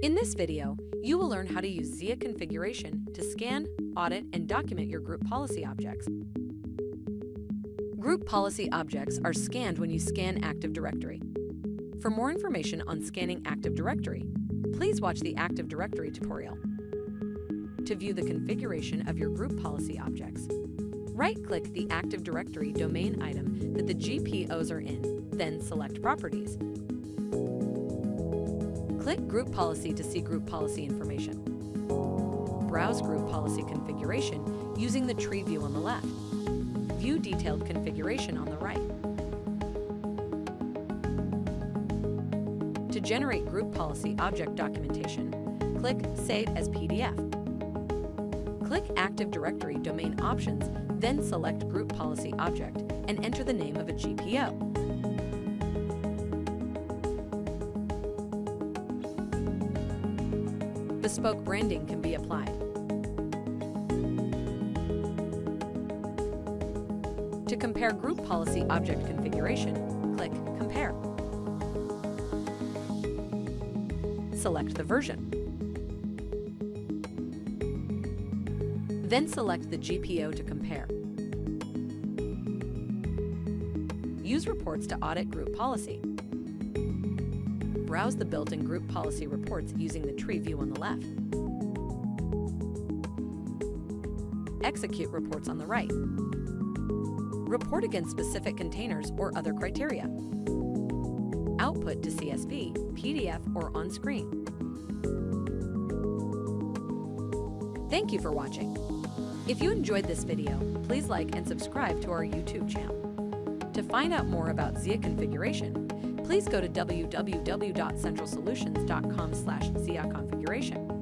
In this video, you will learn how to use ZIA configuration to scan, audit, and document your group policy objects. Group policy objects are scanned when you scan Active Directory. For more information on scanning Active Directory, please watch the Active Directory tutorial. To view the configuration of your group policy objects, right-click the Active Directory domain item that the GPOs are in, then select Properties. Click Group Policy to see group policy information. Browse group policy configuration using the tree view on the left. View detailed configuration on the right. To generate group policy object documentation, click Save as PDF. Click Active Directory Domain Options, then select Group Policy Object and enter the name of a GPO. Bespoke branding can be applied. To compare group policy object configuration, click Compare. Select the version. Then select the GPO to compare. Use reports to audit group policy. Browse the built-in group policy reports using the tree view on the left. Execute reports on the right. Report against specific containers or other criteria. Output to CSV, PDF, or on screen. Thank you for watching. If you enjoyed this video, please like and subscribe to our YouTube channel. To find out more about ZIA configuration, please go to www.centralsolutions.com/ZIA configuration.